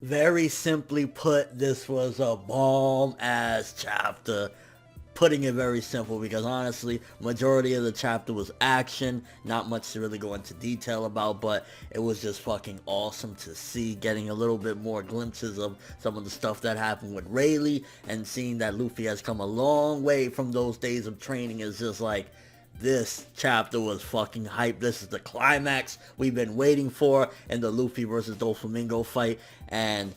Very simply put, this was a bomb-ass chapter. Putting it very simple, because honestly, majority of the chapter was action, not much to really go into detail about, but it was just fucking awesome to see, getting a little bit more glimpses of some of the stuff that happened with Rayleigh, and seeing that Luffy has come a long way from those days of training is just like, this chapter was fucking hype. This is the climax we've been waiting for in the Luffy versus Doflamingo fight, and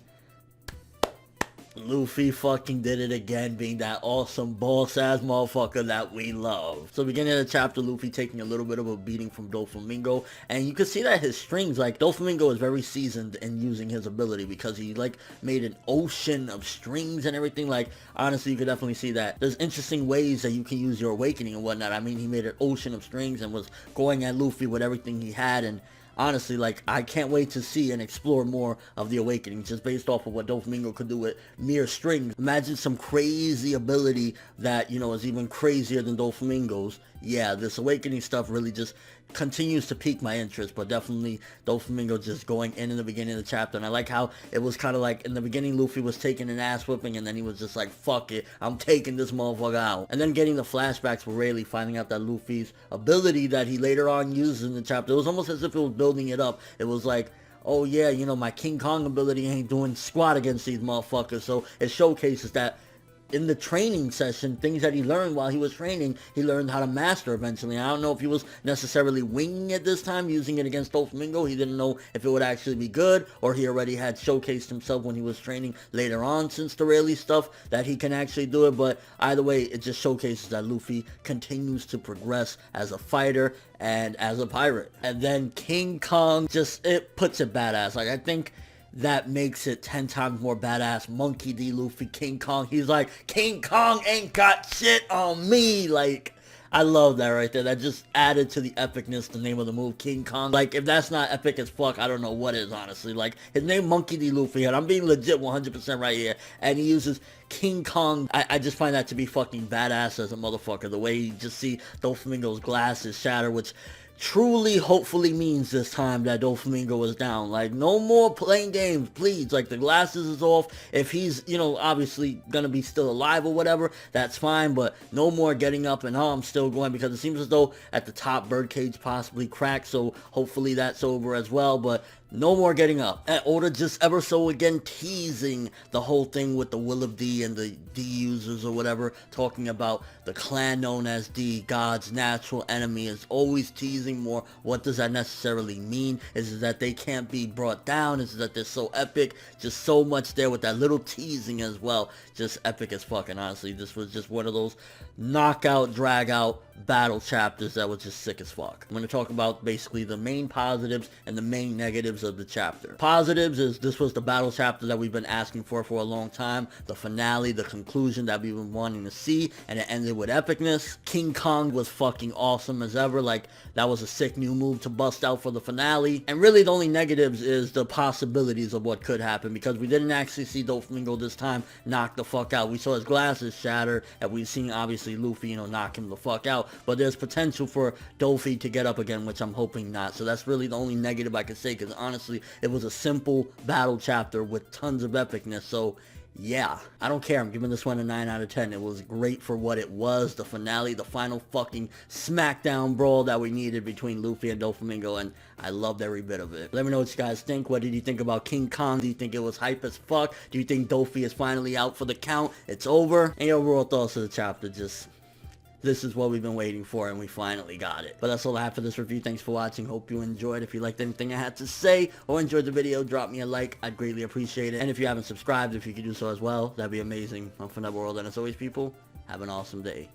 Luffy fucking did it again, being that awesome boss-ass motherfucker that we love. So beginning of the chapter, Luffy taking a little bit of a beating from Doflamingo, and you can see that his strings, like, Doflamingo is very seasoned in using his ability, because he, like, made an ocean of strings and everything. Like, honestly, you could definitely see that there's interesting ways that you can use your awakening and whatnot. I mean, he made an ocean of strings and was going at Luffy with everything he had, and honestly, like, I can't wait to see and explore more of the awakening, just based off of what Doflamingo could do with mere strings. Imagine some crazy ability that, you know, is even crazier than Doflamingo's. Yeah, this awakening stuff really just continues to pique my interest, but definitely Doflamingo just going in the beginning of the chapter. And I like how it was kind of like, in the beginning, Luffy was taking an ass whipping, and then he was just like, fuck it, I'm taking this motherfucker out. And then getting the flashbacks with Rayleigh, finding out that Luffy's ability that he later on used in the chapter, it was almost as if it was building it up. It was like, oh yeah, you know, my King Kong ability ain't doing squat against these motherfuckers. So it showcases that in the training session, things that he learned while he was training, he learned how to master eventually. And I don't know if he was necessarily winging it this time, using it against Doflamingo. He didn't know if it would actually be good, or he already had showcased himself when he was training later on, since the Rayleigh stuff, that he can actually do it. But either way, it just showcases that Luffy continues to progress as a fighter and as a pirate. And then King Kong, just, it puts it badass. Like, I think that makes it 10 times more badass. Monkey D. Luffy, King Kong. He's like, King Kong ain't got shit on me. Like, I love that right there. That just added to the epicness, the name of the move, King Kong. Like, if that's not epic as fuck, I don't know what is, honestly. Like, his name Monkey D. Luffy, and I'm being legit 100% right here, and he uses King Kong. I just find that to be fucking badass as a motherfucker. The way you just see Doflamingo's glasses shatter, which truly, hopefully means this time that Doflamingo is down. Like, no more playing games, please. Like, the glasses is off. If he's, you know, obviously gonna be still alive or whatever, that's fine, but no more getting up and, oh, I'm still going, because it seems as though at the top, Birdcage possibly cracked, so hopefully that's over as well, but no more getting up. And Oda just ever so again teasing the whole thing with the Will of D and the D users or whatever, talking about the clan known as D, God's natural enemy, is always teasing more. What does that necessarily mean? Is it that they can't be brought down? Is it that they're so epic? Just so much there with that little teasing as well. Just epic as fuck. And honestly, this was just one of those knockout, drag out battle chapters that was just sick as fuck. I'm going to talk about basically the main positives and the main negatives of the chapter. Positives is this was the battle chapter that we've been asking for a long time. The finale, the conclusion that we've been wanting to see, and it ended with epicness. King Kong was fucking awesome as ever. Like, that was a sick new move to bust out for the finale. And really the only negatives is the possibilities of what could happen, because we didn't actually see Doflamingo this time knock the fuck out. We saw his glasses shatter, and we've seen obviously Luffy, you know, knock him the fuck out, but there's potential for Doffy to get up again, which I'm hoping not. So that's really the only negative I could say, because honestly, it was a simple battle chapter with tons of epicness. So yeah, I don't care. I'm giving this one a 9 out of 10. It was great for what it was. The finale, the final fucking smackdown brawl that we needed between Luffy and Doflamingo, and I loved every bit of it. Let me know what you guys think. What did you think about King Kong? Do you think it was hype as fuck? Do you think Doffy is finally out for the count? It's over? And your overall thoughts of the chapter? Just, this is what we've been waiting for, and we finally got it. But that's all I have for this review. Thanks for watching. Hope you enjoyed. If you liked anything I had to say or enjoyed the video, drop me a like. I'd greatly appreciate it. And if you haven't subscribed, if you could do so as well, that'd be amazing. I'm ForneverWorld, and as always, people, have an awesome day.